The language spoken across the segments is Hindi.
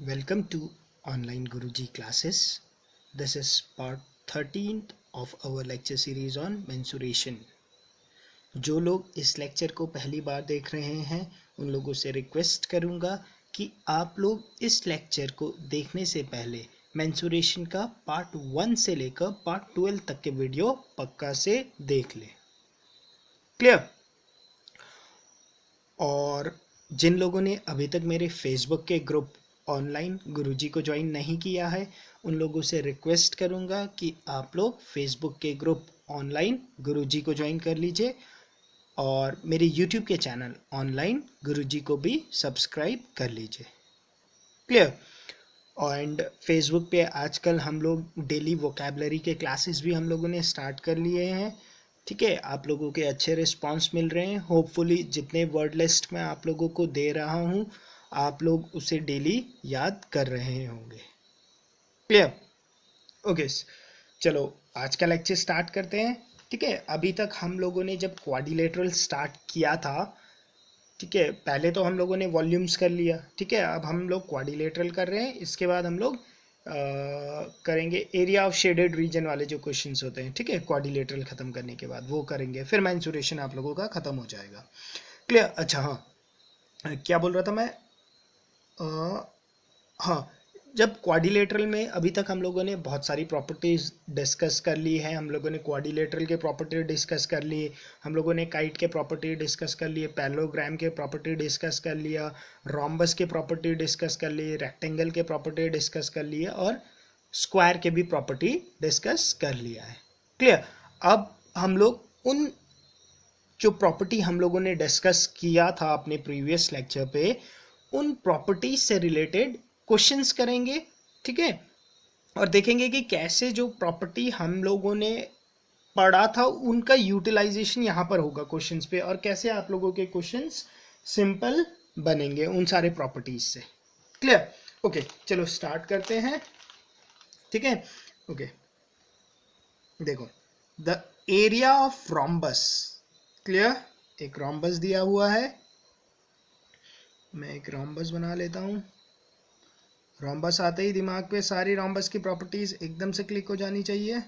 Welcome to online Guruji classes. This is part 13th of our lecture series on mensuration. जो लोग इस लेक्चर को पहली बार देख रहे हैं उन लोगों से रिक्वेस्ट करूंगा कि आप लोग इस लेक्चर को देखने से पहले मेंसुरेशन का पार्ट 1 से लेकर पार्ट 12 तक के वीडियो पक्का से देख लें। क्लियर? और जिन लोगों ने अभी तक मेरे फेसबुक के ग्रुप ऑनलाइन गुरुजी को ज्वाइन नहीं किया है उन लोगों से रिक्वेस्ट करूंगा कि आप लोग फेसबुक के ग्रुप ऑनलाइन गुरुजी को ज्वाइन कर लीजिए और मेरे यूट्यूब के चैनल ऑनलाइन गुरुजी को भी सब्सक्राइब कर लीजिए। क्लियर? एंड फेसबुक पे आजकल हम लोग डेली वोकैबलरी के क्लासेस भी हम लोगों ने स्टार्ट कर लिए हैं। ठीक है, आप लोगों के अच्छे रिस्पांस मिल रहे हैं। होपफुली जितने वर्ड लिस्ट मैं आप लोगों को दे रहा हूं आप लोग उसे डेली याद कर रहे होंगे। क्लियर? ओके, चलो आज का लेक्चर स्टार्ट करते हैं। ठीक है, अभी तक हम लोगों ने जब क्वाड्रिलेटरल स्टार्ट किया था, ठीक है, पहले तो हम लोगों ने वॉल्यूम्स कर लिया। ठीक है, अब हम लोग क्वाड्रिलेटरल कर रहे हैं। इसके बाद हम लोग करेंगे एरिया ऑफ शेडेड रीजन वाले जो क्वेश्चंस होते हैं। ठीक है, क्वाड्रिलेटरल खत्म करने के बाद वो करेंगे, फिर मेंसुरेशन आप लोगों का खत्म हो जाएगा। क्लियर? अच्छा, हाँ, क्या बोल रहा था मैं? हाँ, जब क्वाड्रिलेटरल में अभी तक हम लोगों ने बहुत सारी प्रॉपर्टीज डिस्कस कर ली है। हम लोगों ने क्वाड्रिलेटरल के प्रॉपर्टी डिस्कस कर लिए, हम लोगों ने काइट के प्रॉपर्टी डिस्कस कर लिए, पैरेललोग्राम के प्रॉपर्टी डिस्कस कर लिया, रोम्बस के प्रॉपर्टी डिस्कस कर लिए, रेक्टेंगल के प्रॉपर्टी डिस्कस कर लिए और स्क्वायर के भी प्रॉपर्टी डिस्कस कर लिया है। क्लियर? अब हम लोग उन जो प्रॉपर्टी हम लोगों ने डिस्कस किया था अपने प्रीवियस लेक्चर पे उन प्रॉपर्टीज से रिलेटेड क्वेश्चंस करेंगे। ठीक है, और देखेंगे कि कैसे जो प्रॉपर्टी हम लोगों ने पढ़ा था उनका यूटिलाइजेशन यहाँ पर होगा क्वेश्चंस पे, और कैसे आप लोगों के क्वेश्चंस सिंपल बनेंगे उन सारे प्रॉपर्टीज से। क्लियर? ओके, चलो स्टार्ट करते हैं। ठीक है, ओके, देखो, the area of rhombus. Clear? एक रोम्बस दिया हुआ है, मैं एक रोम्बस बना लेता हूं। रोम्बस आते ही दिमाग पे सारी रोम्बस की प्रॉपर्टीज एकदम से क्लिक हो जानी चाहिए।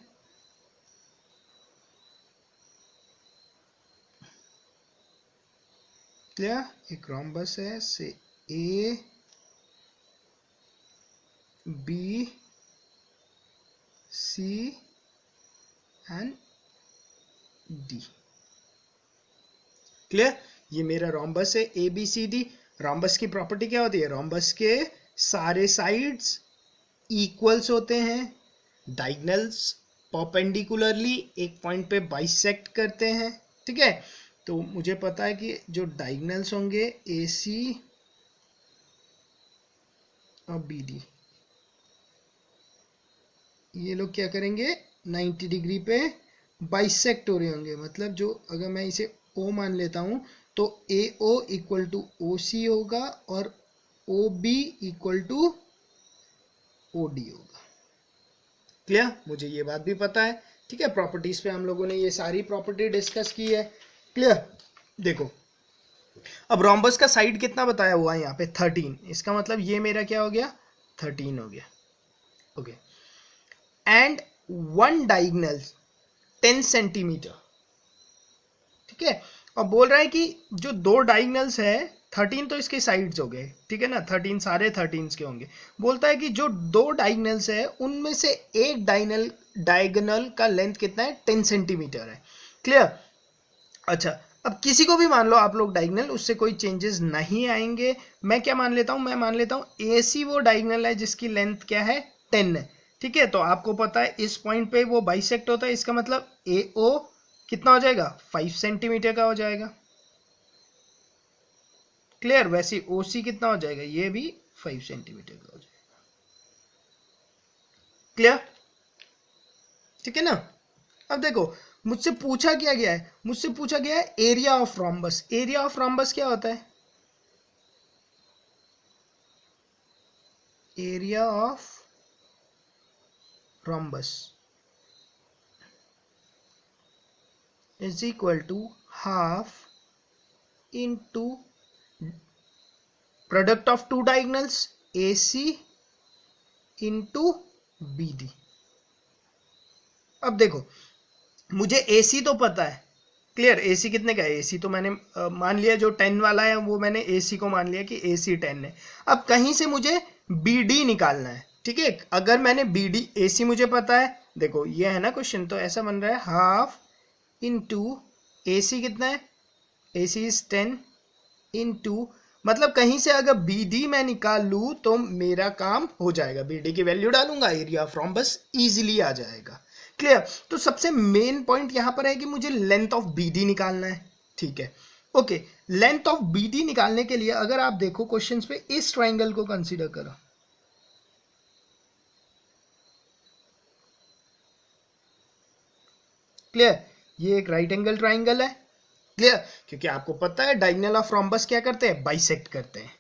क्लियर? एक रोम्बस है से A B C and D. Clear? ये मेरा रोम्बस है A B C D. Rhombus की प्रॉपर्टी क्या होती है? रोम्बस के सारे साइड्स इक्वल्स होते हैं, डायगोनल्स परपेंडिकुलरली एक पॉइंट पे बाइसेक्ट करते हैं। ठीक है, तो मुझे पता है कि जो डायगोनल्स होंगे ए सी और बी डी, ये लोग क्या करेंगे? 90 डिग्री पे बाइसेक्ट हो रहे होंगे। मतलब जो, अगर मैं इसे ओ मान लेता हूं तो ए O equal to O C होगा और O B equal to O D होगा। क्लियर? मुझे ये बात भी पता है। ठीक है, प्रॉपर्टीज पे हम लोगों ने ये सारी प्रॉपर्टी डिस्कस की है। क्लियर? देखो, अब रोम्बस का साइड कितना बताया हुआ है यहाँ पे? 13। इसका मतलब ये मेरा क्या हो गया? 13 हो गया। Okay, and one diagonal 10 centimetre. ठीक है, और बोल रहा है कि जो दो डायगोनल्स है 13 तो इसके साइड्स हो गए। ठीक है ना, 13 सारे 13 के होंगे। बोलता है कि जो दो डायगोनल्स है उनमें से एक डायगोनल का लेंथ कितना है? 10 सेंटीमीटर है। क्लियर? अच्छा, अब किसी को भी मान लो आप लोग डायगोनल, उससे कोई चेंजेस नहीं आएंगे। मैं क्या मान लेता हूं? मैं मान लेता हूं ए सी वो डायगोनल है जिसकी लेंथ क्या है? 10 है। ठीक है, तो आपको पता है इस पॉइंट पे वो बाइसेक्ट होता है। इसका मतलब ए ओ कितना हो जाएगा? 5 सेंटीमीटर का हो जाएगा। क्लियर? वैसे ओ सी कितना हो जाएगा? ये भी 5 सेंटीमीटर का हो जाएगा। क्लियर? ठीक है ना? अब देखो, मुझसे पूछा क्या गया है? मुझसे पूछा गया है area of rhombus. Area of rhombus क्या होता है? Area of rhombus is equal to half into product of two diagonals AC into BD। अब देखो मुझे AC तो पता है, क्लियर, AC कितने का है, AC तो मैंने मान लिया जो 10 वाला है वो मैंने AC को मान लिया कि AC 10 है। अब कहीं से मुझे BD निकालना है, ठीक है। अगर मैंने BD, AC मुझे पता है, देखो ये है ना क्वेश्चन, तो ऐसा बन रहा है हाफ इंटू AC कितना है, AC इज 10 इंटू, मतलब कहीं से अगर BD मैं निकाल लूँ तो मेरा काम हो जाएगा, BD की वैल्यू डालूंगा, एरिया ऑफ रोम्बस इजीली आ जाएगा, क्लियर। तो सबसे मेन पॉइंट यहां पर है कि मुझे लेंथ ऑफ BD निकालना है, ठीक है। ओके, लेंथ ऑफ BD निकालने के लिए अगर आप देखो क्वेश्चंस पे, इस ट्राइंगल को कंसीडर करो, क्लियर, ये एक राइट एंगल ट्राइंगल है, क्लियर, क्योंकि आपको पता है डायगोनल ऑफ रोम्बस क्या करते हैं, बाइसेक्ट करते हैं,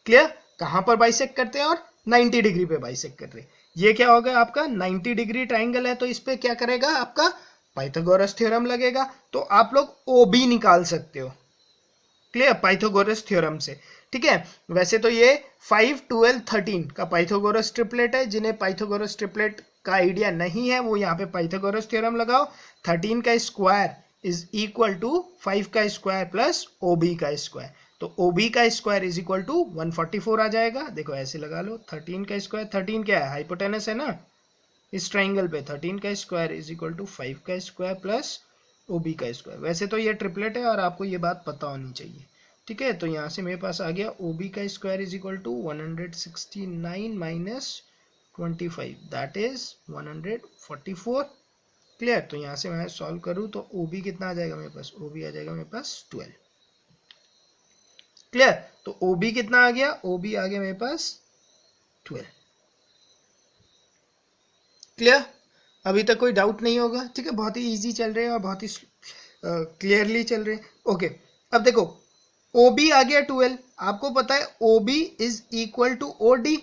क्लियर। कहां पर बाइसेक्ट करते हैं, और 90 डिग्री पे बाइसेक्ट करते हैं। ये क्या हो गया आपका 90 डिग्री ट्राइंगल है, तो इस पे क्या करेगा आपका पाइथागोरस थ्योरम लगेगा, तो आप लोग OB निकाल सकते हो, क्लियर, पाइथागोरस थ्योरम से, ठीक है। वैसे तो ये 5, 12, 13 का पाइथागोरस ट्रिपलेट है, जिन्हें पाइथागोरस ट्रिपलेट का आइडिया नहीं है वो यहाँ पे पाइथागोरस थ्योरम लगाओ। 13 का स्क्वायर इज इक्वल टू 5 का स्क्वायर प्लस OB का स्क्वायर, तो OB का स्क्वायर इज इक्वल टू 144 आ जाएगा। देखो ऐसे लगा लो, 13 का स्क्वायर, 13 क्या है, हाइपोटेनस है ना इस ट्राइंगल पे, 13 का स्क्वायर इज इक्वल टू 5 का स्क्वायर प्लस OB का स्क्वायर। वैसे तो ये ट्रिपलेट है और आपको ये बात पता होनी चाहिए, ठीक है। तो यहाँ से मेरे पास आ गया OB का square is equal to 169 minus 25, that is 144, clear. तो यहाँ से मैं सॉल्व करूँ तो OB कितना आ जाएगा मेरे पास, OB आ जाएगा मेरे पास 12, क्लियर। तो OB कितना आ गया, OB आ गया मेरे पास 12, क्लियर। अभी तक कोई डाउट नहीं होगा, ठीक है, बहुत ही इजी चल रहे हैं और बहुत ही क्लियरली चल रहे हैं। ओके, अब देखो OB आ गया 12, आपको पता है OB is equal to OD,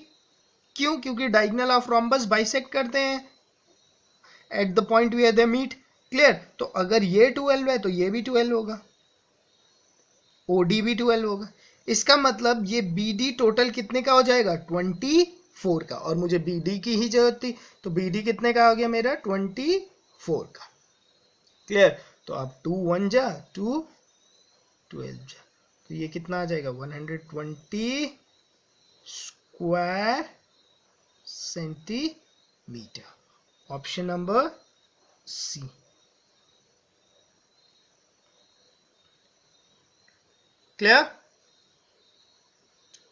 क्यों, क्योंकि डायगोनल ऑफ रोम्बस बाइसेक्ट करते हैं at the point where they meet, clear. तो अगर ये 12 है तो ये भी 12 होगा, OD भी 12 होगा, इसका मतलब ये BD टोटल कितने का हो जाएगा, 24 का, और मुझे BD की ही जरूरत थी, तो BD कितने का हो गया मेरा 24 का, क्लियर। तो अब 2 1 जा 2 12 जा, तो ये कितना आ जाएगा 120 square centimetre, option number C, clear,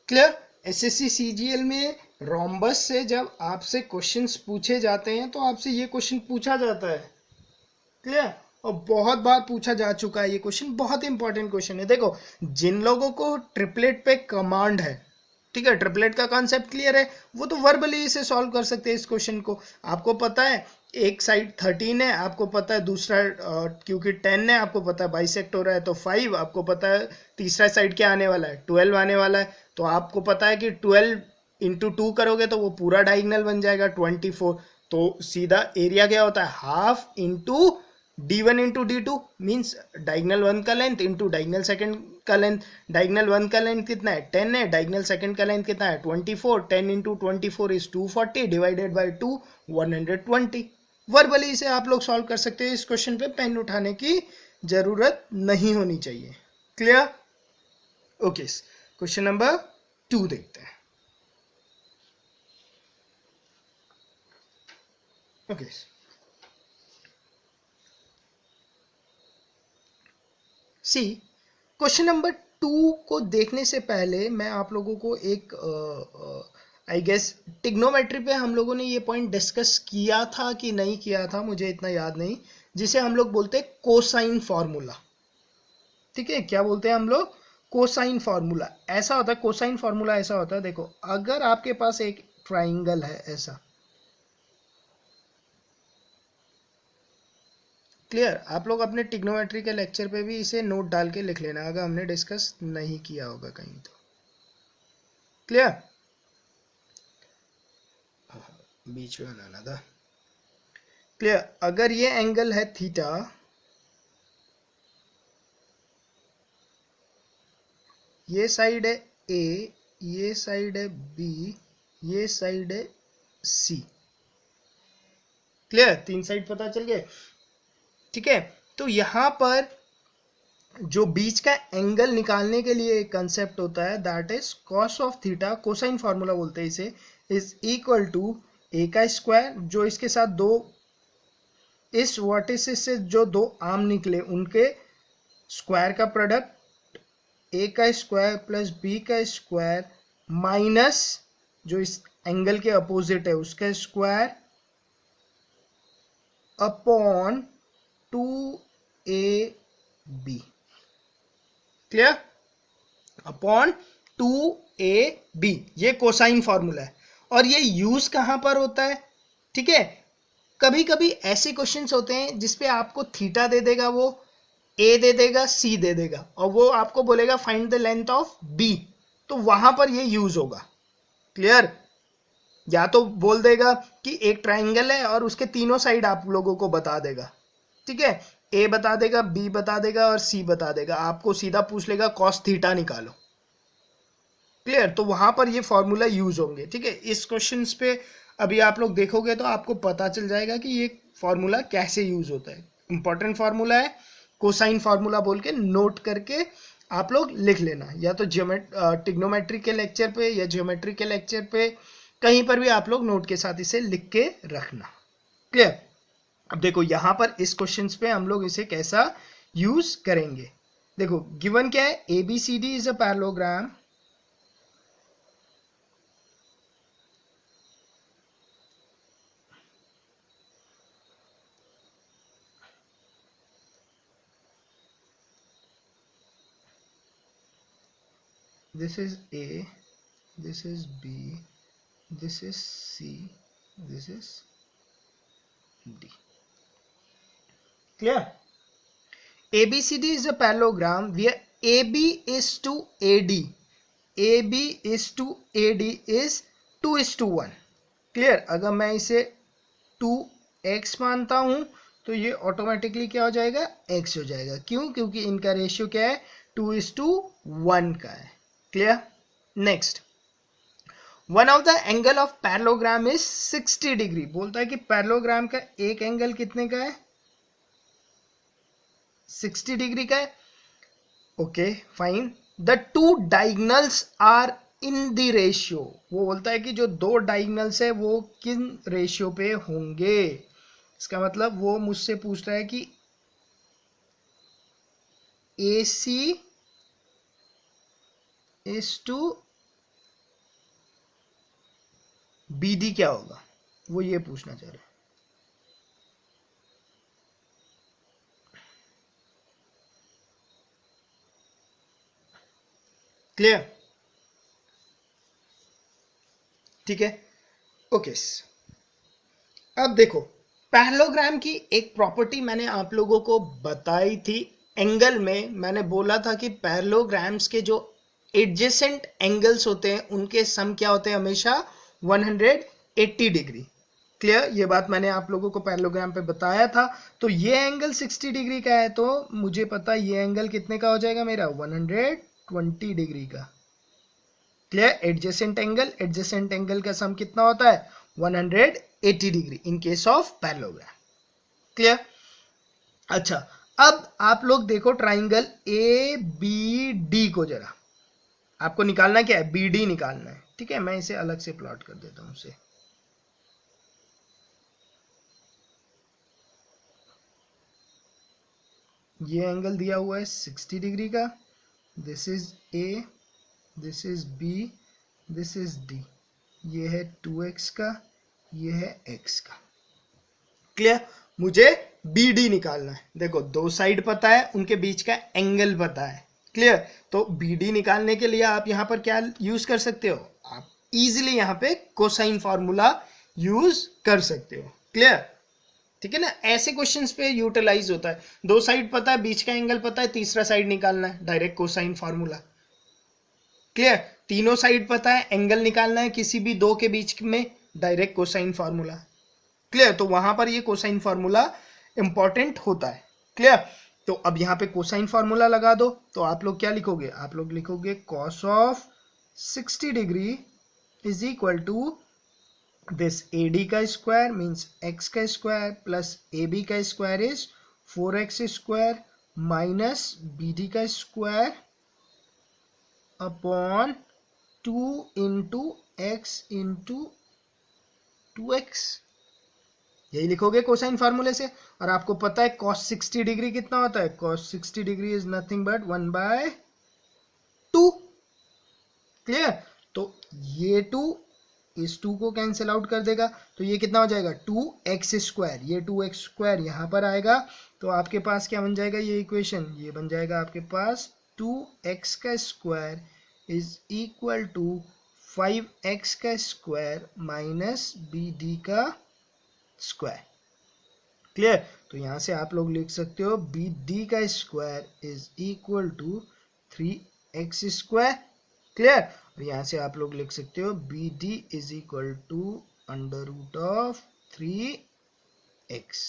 clear. SSC CGL में रोम्बस से जब आपसे क्वेश्चंस पूछे जाते हैं तो आपसे ये क्वेश्चन पूछा जाता है, क्लियर, और बहुत बार पूछा जा चुका है ये क्वेश्चन, बहुत इंपॉर्टेंट क्वेश्चन है। देखो जिन लोगों को ट्रिपलेट पे कमांड है, ठीक है, ट्रिपलेट का कॉन्सेप्ट क्लियर है, वो तो वर्बली इसे सॉल्व कर सकते हैं इस क्वेश्चन को। आपको पता है एक साइड 13 है, आपको पता है दूसरा क्योंकि 10 है, आपको पता है बाइसेक्ट हो रहा है तो 5, आपको पता है तीसरा साइड क्या आने वाला है 12 आने वाला है, तो आपको पता है कि 12 इंटू 2 करोगे तो वो पूरा डायगोनल बन जाएगा 24, तो सीधा एरिया क्या होता है half into D1 into D2 means diagonal 1 का लेंथ इंटू डायगोनल सेकंड का लेंथ। डायगोनल 1 का लेंथ कितना है 10 है, डायगोनल सेकंड का लेंथ कितना है 24, 10 into 24 is 240 divided by 2 120। Verbally इसे आप लोग सॉल्व कर सकते हैं, इस क्वेश्चन पे पेन उठाने की जरूरत नहीं होनी चाहिए, क्लियर। ओके, क्वेश्चन नंबर 2 देखते हैं। ओके, सी क्वेश्चन नंबर 2 को देखने से पहले मैं आप लोगों को एक आई गेस टिग्नोमेट्री पे हम लोगों ने ये पॉइंट डिस्कस किया था कि नहीं किया था, मुझे इतना याद नहीं, जिसे हम लोग बोलते हैं कोसाइन फॉर्मूला, ठीक है। क्या बोलते हैं हम लोग, कोसाइन फॉर्मूला। ऐसा होता है कोसाइन फॉर्मूला, ऐसा होता है, देखो अगर आपके पास एक ट्राइंगल है ऐसा, क्लियर, आप लोग अपने टिग्नोमेट्री के लेक्चर पे भी इसे नोट डाल के लिख लेना अगर हमने डिस्कस नहीं किया होगा कहीं तो, क्लियर, बीच में बनाना था, क्लियर। अगर ये एंगल है थीटा, ये साइड है A, ये साइड है B, ये साइड है सी। क्लियर, 3 साइड पता चल गए। ठीक है, तो यहां पर जो बीच का एंगल निकालने के लिए एक कंसेप्ट होता है, that is cos of theta, cosine formula बोलते हैं इसे, इज इक्वल टू ए का स्क्वायर, जो इसके साथ दो इस वर्टिसेस से जो दो आर्म निकले उनके स्क्वायर का प्रोडक्ट, ए का स्क्वायर प्लस बी का स्क्वायर माइनस जो इस एंगल के अपोजिट है उसका square upon 2ab। Clear, upon 2ab, ये कोसाइन फॉर्मूला है। और ये यूज कहां पर होता है? ठीक है, कभी कभी ऐसे क्वेश्चंस होते हैं जिसपे आपको थीटा दे देगा, वो ए दे देगा, सी दे देगा, और वो आपको बोलेगा find the length of B, तो वहां पर ये यूज होगा। क्लियर, या तो बोल देगा कि एक ट्राइंगल है और उसके तीनों साइड आप लोगों को बता देगा। ठीक है, ए बता देगा, बी बता देगा और सी बता देगा, आपको सीधा पूछ लेगा कॉस थीटा निकालो। क्लियर, तो वहां पर ये फॉर्मूला यूज होंगे। ठीक है, इस क्वेश्चन पे अभी आप लोग देखोगे तो आपको पता चल जाएगा कि ये फॉर्मूला कैसे यूज होता है। इंपॉर्टेंट फॉर्मूला है, कोसाइन फॉर्मूला बोल के नोट करके आप लोग लिख लेना, या तो ट्रिग्नोमेट्री के लेक्चर पे या ज्योमेट्री के लेक्चर पे, कहीं पर भी आप लोग नोट के साथ इसे लिख के रखना। क्लियर, अब देखो यहां पर इस क्वेश्चन पे हम लोग इसे कैसा यूज करेंगे। देखो गिवन क्या है, ABCD is a parallelogram this is A, this is B, this is C, this is D. Clear? ABCD is a parallelogram where AB is to AD. AB is to AD is 2:1. Clear? अगर मैं इसे 2x मानता हूं तो ये ऑटोमेटिकली क्या हो जाएगा, x हो जाएगा। क्यों? क्योंकि इनका रेशियो क्या है, 2:1 का है। Clear, next, one of the angle of parallelogram is 60 degree. बोलता है कि पैरेललोग्राम का एक एंगल कितने का है, 60 डिग्री का है। Okay fine, the two diagonals are in the ratio. वो बोलता है कि जो दो डायगोनल्स है वो किन रेशियो पे होंगे। इसका मतलब वो मुझसे पूछ रहा है कि AC is to BD क्या होगा, वो ये पूछना चाह रहे हैं। क्लियर, ठीक है, ओके। अब देखो पैरेललोग्राम की एक प्रॉपर्टी मैंने आप लोगों को बताई थी एंगल में। मैंने बोला था कि पैरेललोग्राम्स के जो एडजेसेंट एंगल्स होते हैं उनके सम क्या होते हैं, हमेशा 180 डिग्री। क्लियर, ये बात मैंने आप लोगों को पैरेललोग्राम पे बताया था। तो ये एंगल 60 डिग्री का है, तो मुझे पता ये एंगल कितने का हो जाएगा मेरा, 120 डिग्री का। क्लियर, एडजेसेंट एंगल का सम कितना होता है, 180 degree in case of parallelogram. Clear, अच्छा अब आप लोग देखो ट्राइंगल ABD को, जरा आपको निकालना क्या है, BD निकालना है। ठीक है, मैं इसे अलग से प्लॉट कर देता हूं उसे। ये एंगल दिया हुआ है 60 डिग्री का, this is A, this is B, this is D, ये है 2x का, ये है x का। क्लियर, मुझे BD निकालना है। देखो दो साइड पता है, उनके बीच का एंगल पता है। क्लियर, तो BD निकालने के लिए आप यहां पर क्या यूज कर सकते हो, आप इजीली यहां पे कोसाइन फॉर्मूला यूज कर सकते हो। क्लियर, ठीक है ना, ऐसे क्वेश्चंस पे यूटिलाइज होता है। दो साइड पता है, बीच का एंगल पता है, तीसरा साइड निकालना है, डायरेक्ट कोसाइन फॉर्मूला। क्लियर, तीनों साइड पता है, एंगल निकालना है किसी भी दो के बीच में, डायरेक्ट कोसाइन फॉर्मूला। क्लियर, तो वहां पर ये कोसाइन फॉर्मूला इंपॉर्टेंट होता है। क्लियर, तो अब यहाँ पे कोसाइन फॉर्मूला लगा दो, तो आप लोग क्या लिखोगे, आप लोग लिखोगे cos of 60 degree is equal to this AD का स्क्वायर मीन्स x का स्क्वायर प्लस AB का square is 4x square minus BD का square upon 2 into x into 2x। यही लिखोगे कोसाइन फार्मूले से। और आपको पता है cos 60 डिग्री कितना होता है, cos 60 degree is nothing but 1/2। Clear. तो ये 2 इस 2 को कैंसिल आउट कर देगा, तो ये कितना हो जाएगा 2x स्क्वायर, ये 2x स्क्वायर यहां पर आएगा, तो आपके पास क्या बन जाएगा, ये इक्वेशन ये बन जाएगा आपके पास 2x का square is equal to 5x का स्क्वायर माइनस BD का स्क्वायर। क्लियर। तो यहां से आप लोग लिख सकते हो BD का square is equal to 3x square. Clear. और यहां से आप लोग लिख सकते हो BD is equal to under root of 3x।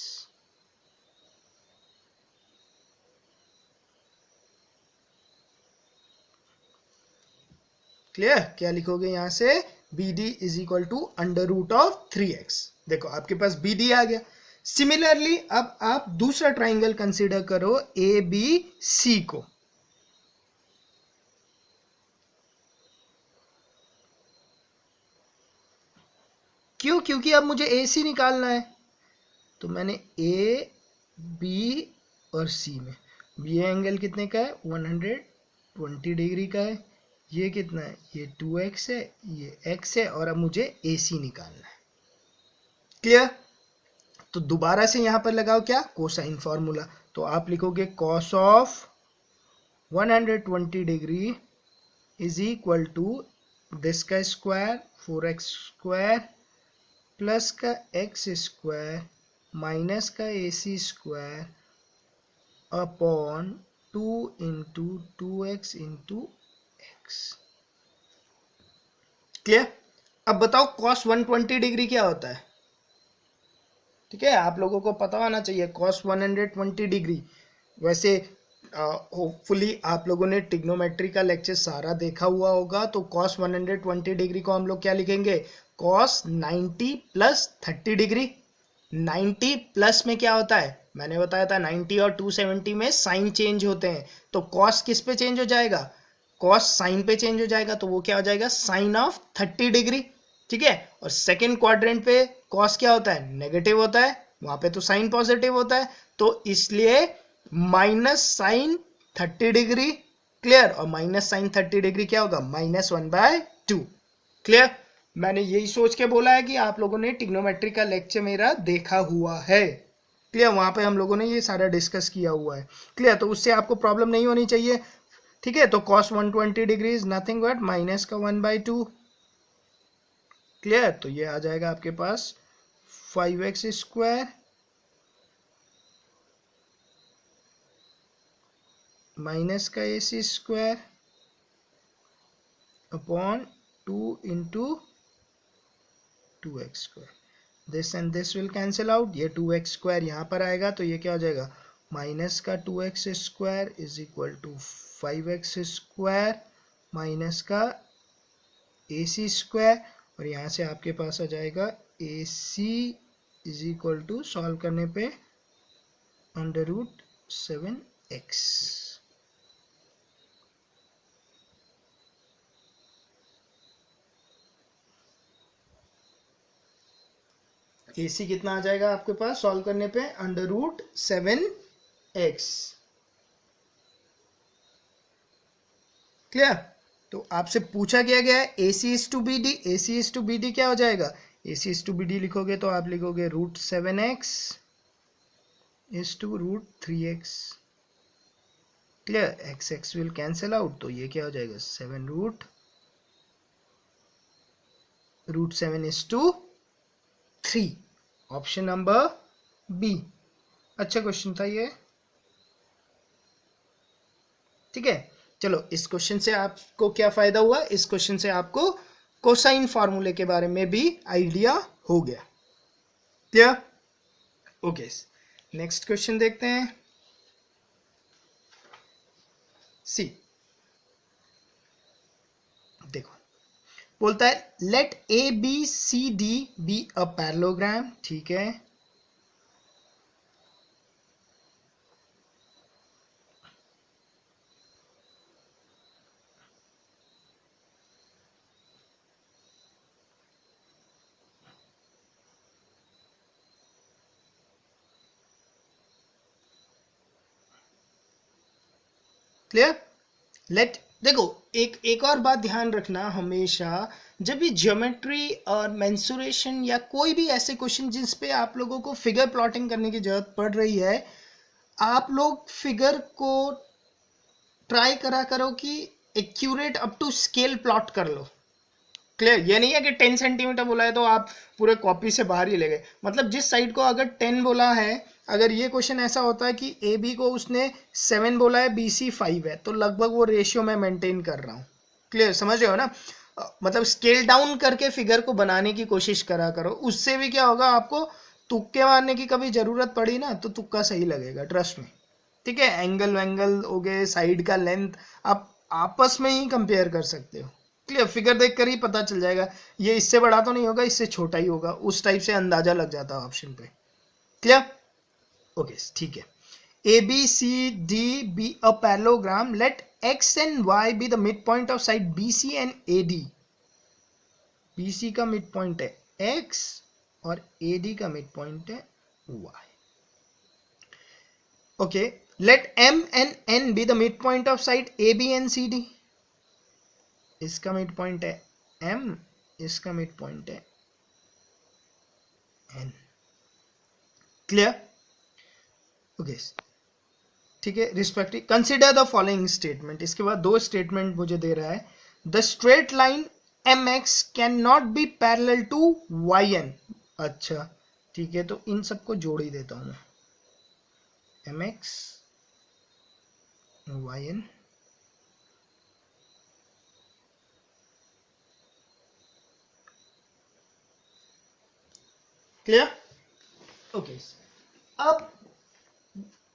Clear. क्या लिखोगे यहां से BD is equal to under root of 3x। देखो आपके पास BD आ गया। सिमिलरली अब आप दूसरा ट्राइंगल कंसीडर करो ABC को। क्यों, क्योंकि अब मुझे AC निकालना है, तो मैंने A B और C में, ये एंगल कितने का है 120 डिग्री का है, ये कितना है ये 2x है, ये x है, और अब मुझे AC निकालना है। क्लियर। तो दोबारा से यहां पर लगाओ क्या कोसाइन फॉर्मूला, तो आप लिखोगे cos of 120 degree is equal to this का स्क्वायर 4x स्क्वायर प्लस का x स्क्वायर माइनस का AC square upon 2 into 2x into x। Clear. अब बताओ cos 120 डिग्री क्या होता है। ठीक है, आप लोगों को पता होना चाहिए cos 120 डिग्री। वैसे होपफुली आप लोगों ने ट्रिग्नोमेट्री का लेक्चर सारा देखा हुआ होगा, तो cos 120 डिग्री को हम लोग क्या लिखेंगे cos 90 प्लस 30 डिग्री। 90 प्लस में क्या होता है, मैंने बताया था 90 और 270 में साइन चेंज होते हैं, तो cos किस पे चेंज हो जाएगा, cos साइन पे चेंज हो जाएगा, तो वो क्या हो जाएगा साइन ऑफ 30 डिग्री। ठीक है। और सेकेंड क्वाड्रेंट पे cos क्या होता है नेगेटिव होता है, वहां पे तो साइन पॉजिटिव होता है, तो इसलिए माइनस साइन 30 डिग्री। क्लियर। और माइनस साइन 30 डिग्री क्या होगा -1/2। क्लियर। मैंने यही सोच के बोला है कि आप लोगों ने ट्रिग्नोमेट्री का लेक्चर मेरा देखा हुआ है। क्लियर। वहां पे हम लोगों ने ये सारा डिस्कस किया हुआ है। क्लियर। तो उससे आपको प्रॉब्लम नहीं होनी चाहिए। ठीक है। तो cos 120 degree is nothing but minus का 1/2। क्लियर। तो ये आ जाएगा आपके पास 5x स्क्वायर माइनस का AC square upon 2 into 2x square. This and this will cancel out, ये 2x स्क्वायर यहाँ पर आएगा, तो ये क्या हो जाएगा माइनस का 2x square is equal to 5x square minus का AC स्क्वायर। और यहाँ से आपके पास आ जाएगा AC is equal to solve करने पे अंडर रूट 7x। AC कितना आ जाएगा आपके पास सॉल्व करने पे अंडर रूट 7x। क्लियर। तो आपसे पूछा क्या गया है AC is to BD, AC is to BD क्या हो जाएगा, AC इज टू BD लिखोगे तो आप लिखोगे root 7x is to root 3x। Clear. x x will cancel out, तो ये क्या हो जाएगा 7 root 7 is to 3। Option number B. अच्छा क्वेश्चन था ये। ठीक है। चलो इस क्वेश्चन से आपको क्या फायदा हुआ, इस क्वेश्चन से आपको कोसाइन फार्मूले के बारे में भी आइडिया हो गया। क्लियर। ओके, नेक्स्ट क्वेश्चन देखते हैं। सी देखो, बोलता है let A B C D be a parallelogram, ठीक है। क्लियर? लेट देखो, एक और बात ध्यान रखना हमेशा, जब भी ज्योमेट्री और मेंसुरेशन या कोई भी ऐसे क्वेश्चन जिस पे आप लोगों को फिगर प्लॉटिंग करने की जरूरत पड़ रही है, आप लोग फिगर को ट्राई करा करो कि accurate up to scale plot कर लो। क्लियर? ये नहीं है कि 10 सेंटीमीटर बोला है तो आप पूरे कॉपी से बाहर ही ले गए। मतलब जिस साइड को अगर 10 बोला है, अगर ये क्वेश्चन ऐसा होता है कि ए बी को उसने 7 बोला है, बी सी 5 है, तो लगभग वो रेशियो मैं मेंटेन कर रहा हूँ। क्लियर? समझ रहे हो ना? मतलब स्केल डाउन करके फिगर को बनाने की कोशिश करा करो। उससे भी क्या होगा, आपको तुक्के मारने की कभी जरूरत पड़ी ना तो तुक्का सही लगेगा, ट्रस्ट में। ठीक है? एंगल वैंगल हो गए, साइड का लेंथ, आप आपस में ही कंपेयर कर सकते हो। क्लियर? फिगर देखकर ही पता चल जाएगा ये इससे बड़ा तो नहीं होगा, इससे छोटा ही होगा, उस टाइप से अंदाजा लग जाता है ऑप्शन पे। क्लियर? ओके, ठीक है। A B C D be a parallelogram, let X and Y be the mid point of side B C and A D. B C का मिड पॉइंट है एक्स और ए डी का मिड पॉइंट है Y. Okay, let M and N be the mid point of side A B and C D. इसका मिड पॉइंट है एम, इसका मिड पॉइंट है एन। क्लियर? ओके, ठीक है। Respective consider the following statement. इसके बाद दो स्टेटमेंट मुझे दे रहा है। The straight line M X can not be parallel to Y N. अच्छा, ठीक है, तो इन सबको जोड़ ही देता हूं मैं। M X Y N, clear? Okay, अब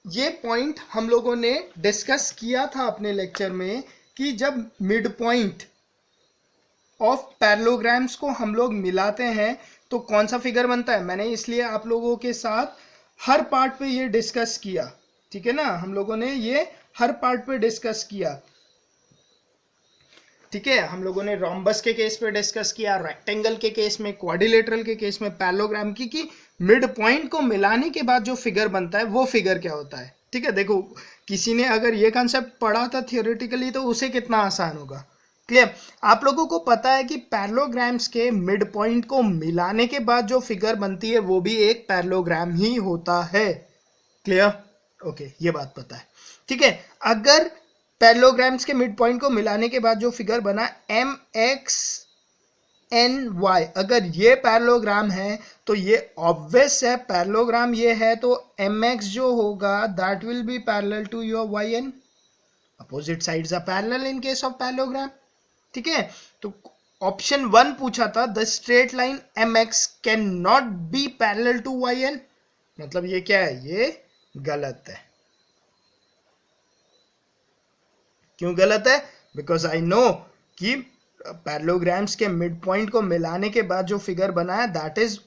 ये पॉइंट हम लोगों ने डिस्कस किया था अपने लेक्चर में कि जब मिड पॉइंट ऑफ पैरेललोग्राम्स को हम लोग मिलाते हैं तो कौन सा फिगर बनता है। मैंने इसलिए आप लोगों के साथ हर पार्ट पे ये डिस्कस किया, ठीक है ना? हम लोगों ने ये हर पार्ट पे डिस्कस किया, ठीक है। हम लोगों ने रोम्बस के केस पे डिस्कस किया, रेक्टेंगल के केस में, क्वाड्रिलेटरल के केस में, पैरेललोग्राम की कि मिड पॉइंट को मिलाने के बाद जो फिगर बनता है वो फिगर क्या होता है। ठीक है, देखो किसी ने अगर ये कॉन्सेप्ट पढ़ा था थियोरेटिकली तो उसे कितना आसान होगा। क्लियर? आप लोगों को पता है कि पैरेललोग्राम्स के मिड पॉइंट को मिलाने के बाद जो फिगर बनती है वो भी एक पैरेललोग्राम ही होता है। क्लियर? ओके, ये बात पता है, ठीक है। अगर पैरेललोग्राम्स के मिड पॉइंट को मिलाने के बाद जो फिगर बना एम एक्स एन वाई, अगर ये पैरेललोग्राम है तो ये ऑब्वियस है पैरेललोग्राम ये है, तो एम एक्स जो होगा that will be parallel to your Y N. Opposite sides are parallel in case of parallelogram, ठीक है। तो ऑप्शन 1 पूछा था the straight line M X can not be parallel to Y N, मतलब ये क्या है, ये गलत है। क्यों गलत है? बिकॉज आई नो कि पैरेललोग्राम्स के मिड पॉइंट को मिलाने के बाद जो फिगर बना है that is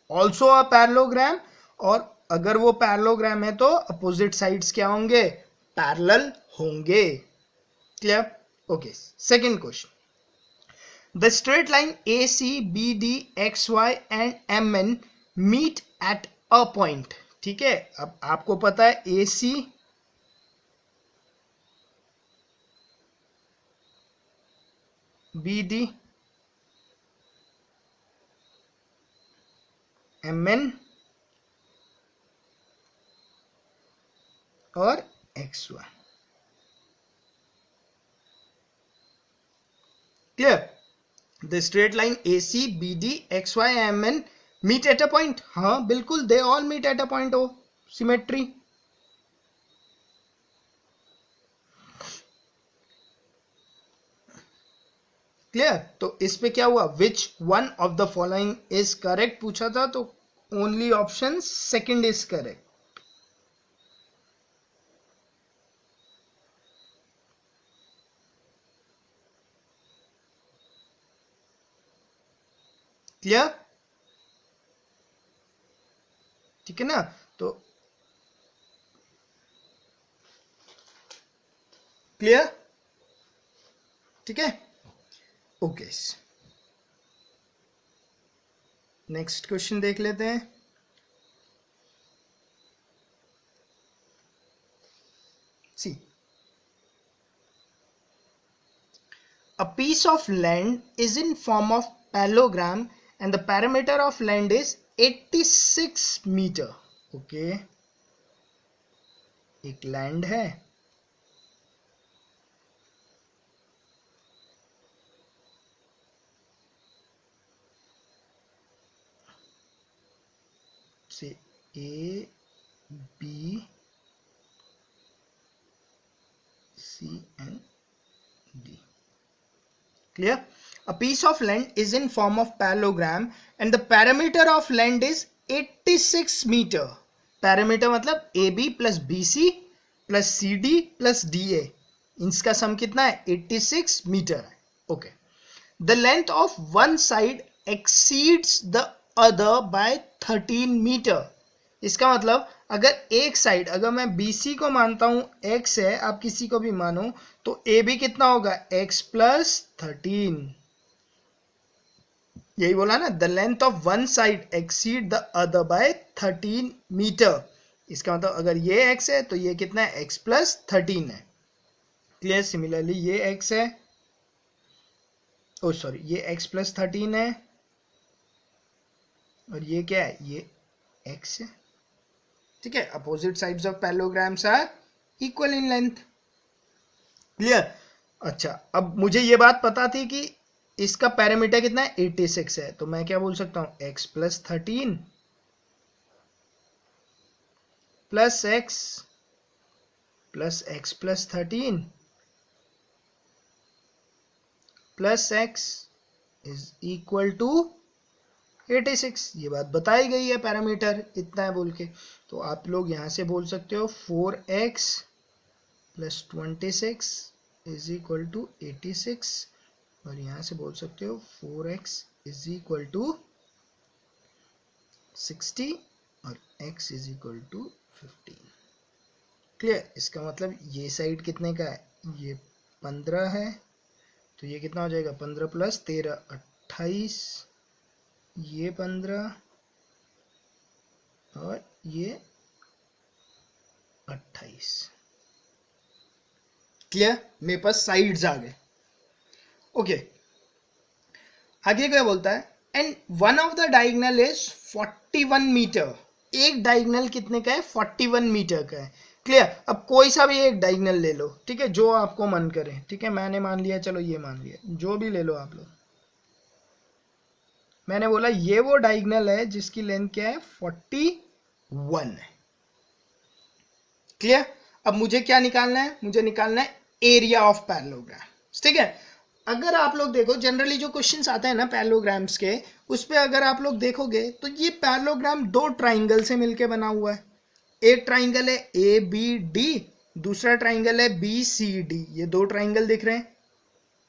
also a parallelogram, और अगर वो पैरेललोग्राम है तो अपोजिट साइड्स क्या होंगे, पैरेलल होंगे। Clear? Okay, second question, the straight line A C B D X Y and M N meet at a point. ठीक है, अब आपको पता है A C B D M N और X Y. Clear? The straight line A C B D X Y M N meet at a point. हाँ बिल्कुल, they all meet at a point of symmetry. Clear? तो इस पे क्या हुआ, which one of the following is correct पूछा था, तो only option second is correct. Clear? ठीक है ना? तो क्लियर? ठीक है, ओके। नेक्स्ट क्वेश्चन देख लेते हैं। सी, a piece of land is in form of parallelogram and the perimeter of land is 86 meter. Okay, एक लैंड है, से A B C and D. Clear? A piece of land is in form of parallelogram and the perimeter of land is 86 meter. Perimeter मतलब AB plus BC plus CD plus DA, इसका सम कितना है? 86 मीटर है। Okay, the length of one side exceeds the other by 13 metre. इसका मतलब अगर एक साइड, अगर मैं BC को मानता हूं x है, आप किसी को भी मानो, तो AB कितना होगा? x plus 13। यही बोला ना, the length of one side exceed the other by 13 metre. इसका मतलब अगर ये x है तो ये कितना है? x प्लस 13 है। क्लियर? सिमिलरली ये x है, ओ सॉरी, ये x प्लस 13 है और ये क्या है? ये x है। ठीक है, opposite sides of parallelograms are equal in length. Clear? अच्छा, अब मुझे ये बात पता थी कि इसका पैरामीटर कितना है? 86 है, तो मैं क्या बोल सकता हूं? x plus 13 plus x plus 13 plus x is equal to 86। ये बात बताई गई है, पैरामीटर इतना है बोल के। तो आप लोग यहां से बोल सकते हो 4x plus 26 is equal to 86 और यहां से बोल सकते हो 4x इज इक्वल टू 60 और x is equal to 15। Clear? इसका मतलब ये साइड कितने का है? ये 15 है, तो ये कितना हो जाएगा? 15 प्लस 13 28, ये 15 और ये 28। क्लियर? मेरे पास साइड्स आ गए। ओके, आगे क्या बोलता है? And one of the diagonal is 41 metre. एक डायगोनल कितने का है? 41 मीटर का है। क्लियर? अब कोई सा भी एक डायगोनल ले लो, ठीक है, जो आपको मन करे। ठीक है, मैंने मान लिया, चलो ये मान लिया, जो भी ले लो आप लोग। मैंने बोला ये वो डायगोनल है जिसकी लेंथ क्या है? 41 है। क्लियर? अब मुझे क्या निकालना है? मुझे निकालना है एरिया ऑफ पैरेललोग्राम। ठीक है, अगर आप लोग देखो जनरली जो क्वेश्चंस आते हैं ना पैरेललोग्राम्स के, उस पे अगर आप लोग देखोगे तो ये पैरेललोग्राम दो ट्राइंगल से मिलके बना हुआ है। एक ट्राइंगल है ABD, दूसरा ट्राइंगल है BCD। ये दो ट्राइंगल दिख रहे हैं।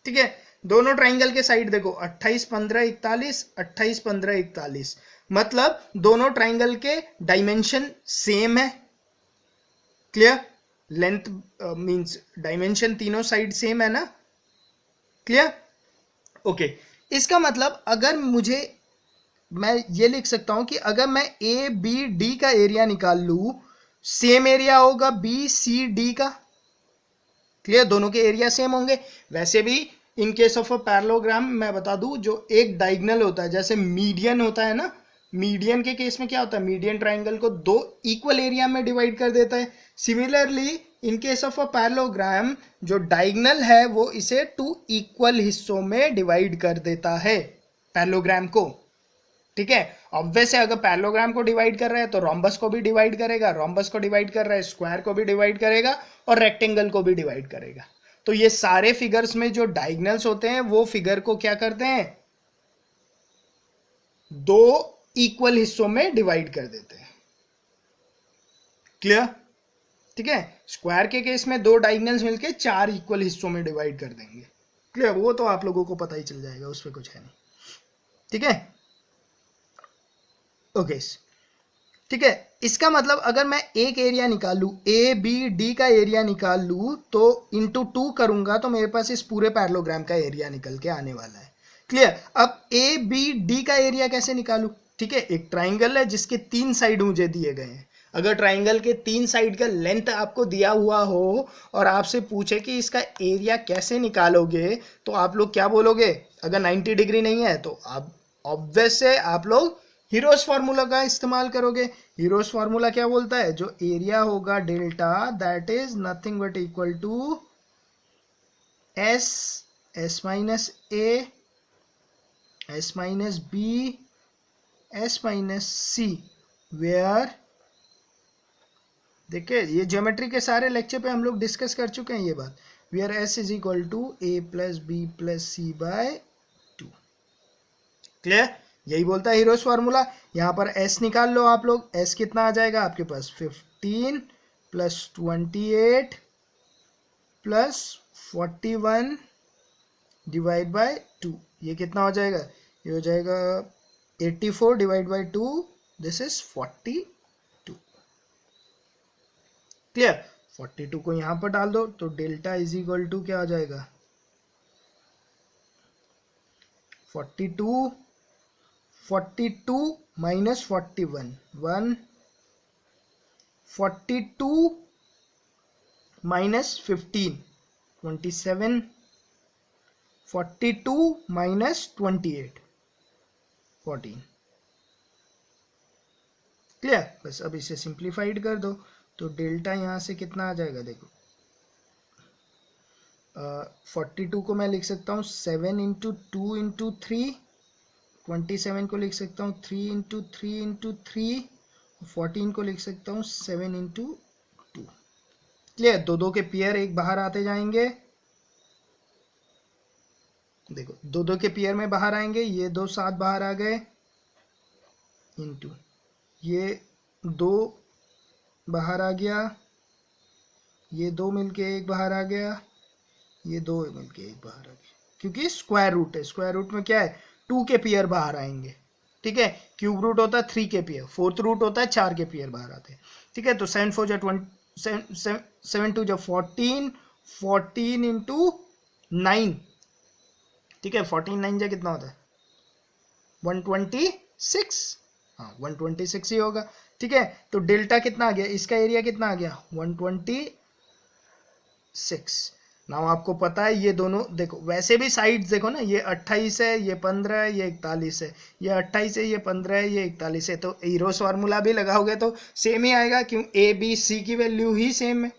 ठीक है, दोनों ट्राइंगल के साइड देखो, 28 15 41, 28 15 41, मतलब दोनों ट्राइंगल के डायमेंशन सेम है। क्लियर? लेंथ मींस डायमेंशन तीनों साइड सेम है ना? क्लियर? ओके, इसका मतलब अगर मुझे, मैं ये लिख सकता हूं कि अगर मैं ABD का एरिया निकाल लूं, सेम एरिया होगा BCD का। क्लियर? दोनों के एरिया सेम होंगे। वैसे भी इन केस ऑफ अ पैरेललोग्राम मैं बता दूं, जो एक डायगोनल होता है, जैसे मीडियन होता है ना, मीडियन के केस में क्या होता है? मीडियन ट्राइंगल को दो इक्वल एरिया में डिवाइड कर देता है। Similarly in case of a parallelogram, जो डायगोनल है वो इसे 2 इक्वल हिस्सों में डिवाइड कर देता है पैरेललोग्राम को। ठीक है, ऑब्वियस है, अगर पैरेललोग्राम को डिवाइड कर रहा है तो रोम्बस को भी डिवाइड करेगा, रोम्बस को डिवाइड कर रहा है स्क्वायर को भी डिवाइड करेगा और रेक्टेंगल को भी डिवाइड करेगा। तो ये सारे फिगर्स में जो डायगोनल्स होते हैं वो फिगर को क्या करते हैं? दो इक्वल हिस्सों में डिवाइड कर देते हैं। क्लियर? ठीक है, स्क्वायर के केस में दो डायगोनल्स मिलके 4 इक्वल हिस्सों में डिवाइड कर देंगे। क्लियर? वो तो आप लोगों को पता ही चल जाएगा, उस पर कुछ है नहीं। ठीक है, ओके ठीक है, इसका मतलब अगर मैं एक एरिया निकाल लूँ, ए बी डी का एरिया निकाल लूँ, तो इंटू 2 करूंगा तो मेरे पास इस पूरे पैरेललोग्राम का एरिया निकल के आने वाला है। क्लियर। अब ए बी डी का एरिया कैसे निकालूं? ठीक है, एक ट्राइंगल है जिसके 3 साइड मुझे दिए गए हैं। अगर ट्राइंगल के 3 साइड का लेंथ आपको दिया हुआ हो और आपसे पूछे कि इसका एरिया कैसे निकालोगे, तो आप लोग क्या बोलोगे? अगर 90 डिग्री नहीं है तो आप ऑब्वियस है आप लोग हीरोस फार्मूला का इस्तेमाल करोगे। हीरोस फार्मूला क्या बोलता है? जो एरिया होगा delta, that is nothing but equal to S minus A, S minus B, S minus C, where देखिए ये ज्योमेट्री के सारे लेक्चर पे हम लोग डिस्कस कर चुके हैं ये बात, where S is equal to A plus B plus C by 2। Clear? यही बोलता है हीरोस फार्मूला। यहाँ पर s निकाल लो आप लोग, s कितना आ जाएगा आपके पास? 15 प्लस 28 प्लस 41 डिवाइड बाय 2, ये कितना हो जाएगा? ये हो जाएगा 84 divide by 2, this is 42। Clear? 42 को यहाँ पर डाल दो तो डेल्टा इज इक्वल टू क्या हो जाएगा? 42 माइनस 41, 1, 42 माइनस 15, 27, 42 माइनस 28, 14। क्लियर? बस अब इसे सिंप्लीफाइड कर दो तो डेल्टा यहाँ से कितना आ जाएगा? देखो 42 को मैं लिख सकता हूँ 7 इंटू 2 इंटू 3, 27 को लिख सकता हूँ 3 इंटू 3 इंटू 3, 14 को लिख सकता हूँ 7 इंटू 2। क्लियर? दो दो के पेयर एक बाहर आते जाएंगे, देखो दो दो के पेयर में बाहर आएंगे, ये दो साथ बाहर आ गए, इंटू ये दो बाहर आ गया, ये दो मिलके एक बाहर आ गया, ये दो मिलके एक बाहर आ गया, क्योंकि स्क्वायर रूट है, स्क्वायर रूट में क्या है? 2 के पेयर बाहर आएंगे। ठीक है, क्यूब रूट होता है 3 के पेयर, फोर्थ रूट होता है 4 के पेयर बाहर आते हैं। ठीक है, तो 7 4 जा 7 2 जा 14, 14 इंटू 9। ठीक है, 14 9 जा कितना होता है? 126। हाँ 126 ही होगा। ठीक है, तो डेल्टा कितना आ गया? इसका एरिया कितना आ गया? 126। नाउ आपको पता है ये दोनों, देखो वैसे भी साइड्स देखो ना, ये 28 है, ये 15 है, ये 41 है, ये 28 है, ये 15 है, ये 41 है, तो हीरोस फार्मूला भी लगाओगे तो सेम ही आएगा, क्यों? ए बी सी की वैल्यू ही सेम है।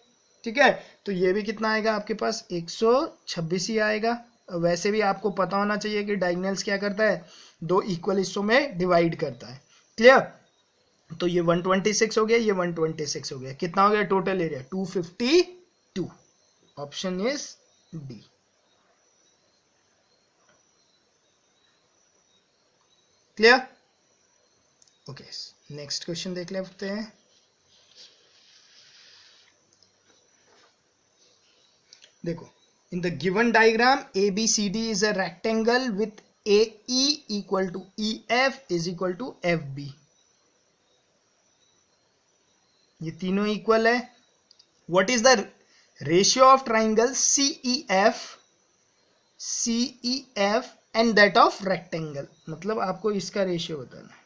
ठीक है, तो ये भी कितना आएगा आपके पास? 126 ही आएगा। वैसे भी आपको पता होना चाहिए कि डायगोनल्स क्या करता है? दो इक्वल हिस्सों में डिवाइड करता है। क्लियर? तो ये 126 हो गया, ये 126 हो गया, कितना हो गया total area? 252। Option is D. Clear? Okay, next question देख लेते हैं। देखो, in the given diagram ABCD is a rectangle with AE equal to EF is equal to FB। ये तीनों इक्वल है। What is the ratio of triangle CEF and that of rectangle? मतलब आपको इसका रेशियो बताना है।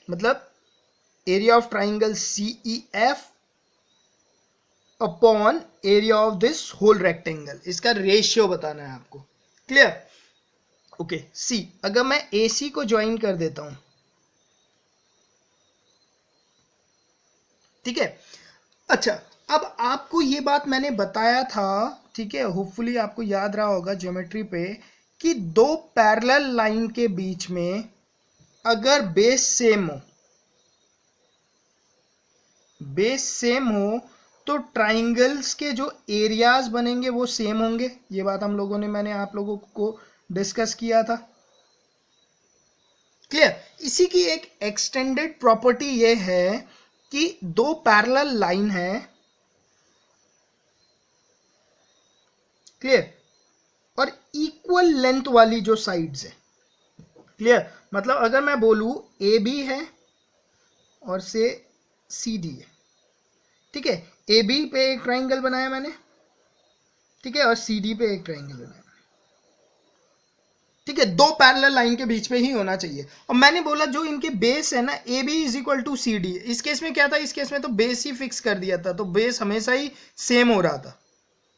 मतलब area of triangle CEF upon area of this whole rectangle, इसका रेशियो बताना है आपको। क्लियर? ओके, सी अगर मैं AC को ज्वाइन कर देता हूं, ठीक है। अच्छा, अब आपको ये बात मैंने बताया था, ठीक है, होपफुली आपको याद रहा होगा ज्योमेट्री पे, कि दो पैरेलल लाइन के बीच में अगर बेस सेम हो तो ट्राइंगल्स के जो एरियाज बनेंगे वो सेम होंगे। ये बात हम लोगों ने, मैंने आप लोगों को डिस्कस किया था। क्लियर? इसी की एक एक्सटेंडेड प्रॉपर्टी ये है कि दो पैरेलल लाइन है, क्लियर, और इक्वल इक्वल लेंथ वाली जो साइड्स है। क्लियर? मतलब अगर मैं बोलूं ए बी है और से सी डी है, ठीक है, ए बी पे एक ट्राइंगल बनाया मैंने, ठीक है, और सी डी पे एक ट्राइंगल बनाया, ठीक है, दो पैरेलल लाइन के बीच में ही होना चाहिए। और मैंने बोला जो इनके बेस है ना, A B is equal to C D. इस केस में क्या था, इस केस में तो बेस ही फिक्स कर दिया था, तो बेस हमेशा ही सेम हो रहा था।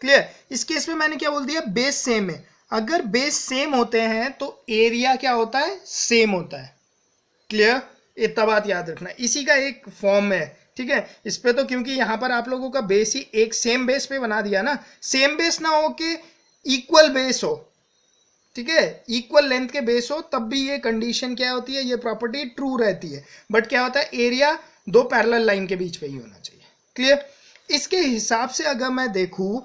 क्लियर? इस केस में मैंने क्या बोल दिया, बेस सेम है। अगर बेस सेम होते हैं तो एरिया क्या होता है, सेम होता है। क्लियर? इतना बात याद रखना, इसी का एक फॉर्म है, ठीक है। इस पे तो क्योंकि यहां पर आप लोगों का बेस ही एक सेम बेस पे बना दिया ना, सेम बेस ना हो के इक्वल बेस हो, ठीक है, इक्वल लेंथ के बेस हो, तब भी ये कंडीशन क्या होती है, ये प्रॉपर्टी ट्रू रहती है। बट क्या होता है, एरिया दो पैरेलल लाइन के बीच में ही होना चाहिए। क्लियर? इसके हिसाब से अगर मैं देखूं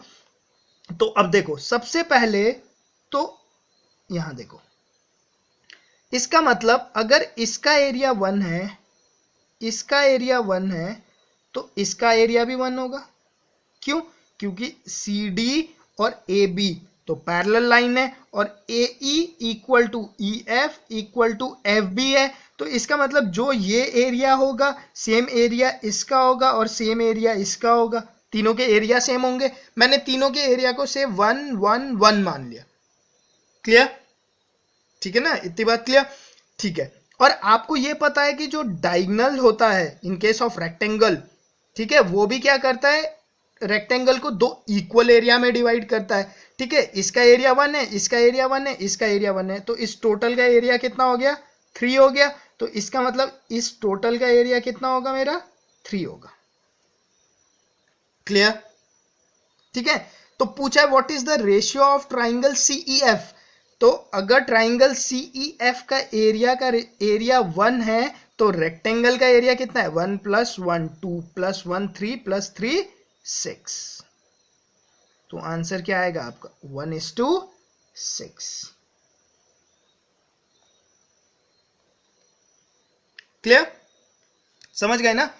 तो अब देखो, सबसे पहले तो यहां देखो, इसका मतलब अगर इसका एरिया 1 है, इसका एरिया 1 है, तो इसका एरिया भी 1 होगा। क्यों? क्योंकि सी डी और ए बी तो पैरेलल लाइन है, और A E equal to E F equal to F B है। तो इसका मतलब जो ये एरिया होगा, सेम एरिया इसका होगा और सेम एरिया इसका होगा, तीनों के एरिया सेम होंगे। मैंने तीनों के एरिया को से 1 1 1 मान लिया। क्लियर? ठीक है ना, इतनी बात क्लियर? ठीक है। और आपको ये पता है कि जो डायगोनल होता है इन केस ऑफ रेक्टेंगल, ठीक है, वो भी क्या करता है, रेक्टेंगल को दो इक्वल एरिया में डिवाइड करता है। ठीक है, इसका एरिया 1 है, इसका एरिया 1 है, इसका एरिया 1 है, तो इस टोटल का एरिया कितना हो गया, 3 हो गया। तो इसका मतलब इस टोटल का एरिया कितना होगा मेरा, 3 होगा। क्लियर? ठीक है। तो पूछा है what is the ratio of triangle CEF. तो अगर ट्राइंगल सीईएफ का एरिया 1 है तो रेक्टेंगल का एरिया कितना है, 1 + 1 2 + 1 3 + 3 6। तो आंसर क्या आएगा आपका, 1:6। क्लियर? समझ गए ना?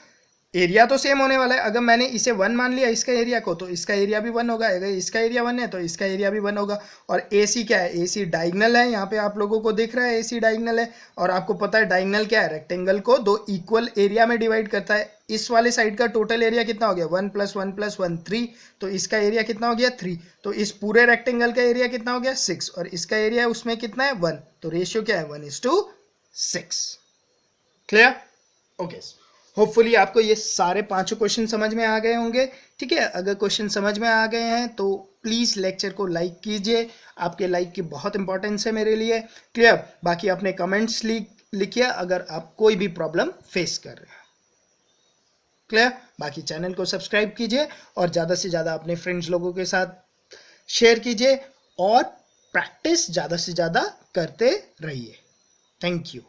एरिया तो सेम होने वाला है। अगर मैंने इसे 1 मान लिया इसका एरिया को, तो इसका एरिया भी 1 होगा। अगर इसका एरिया 1 है तो इसका एरिया भी 1 होगा। और AC क्या है, AC डायगोनल है, यहाँ पे आप लोगों को दिख रहा है AC डायगोनल है। और आपको पता है डायगोनल क्या है, रेक्टेंगल को दो इक्वल एरिया में डिवाइड करता है। इस वाले साइड का टोटल एरिया कितना हो गया, 1 + 1 + 1 3। तो इसका एरिया कितना हो गया, 3। तो इस पूरे रेक्टेंगल का एरिया कितना हो गया, 6। और इसका एरिया उसमें कितना है, 1। तो रेशियो क्या है, 1:6। क्लियर? ओके। होपफुली आपको ये सारे 5 क्वेश्चन समझ में आ गए होंगे। ठीक है, अगर क्वेश्चन समझ में आ गए हैं तो प्लीज़ लेक्चर को लाइक कीजिए। आपके लाइक की बहुत इंपॉर्टेंस है मेरे लिए। क्लियर? बाकी अपने कमेंट्स लिखिए अगर आप कोई भी प्रॉब्लम फेस कर रहे हैं। क्लियर? बाकी चैनल को सब्सक्राइब कीजिए और ज़्यादा से ज़्यादा अपने फ्रेंड्स लोगों के साथ शेयर कीजिए और प्रैक्टिस ज़्यादा से ज़्यादा करते रहिए। Thank you.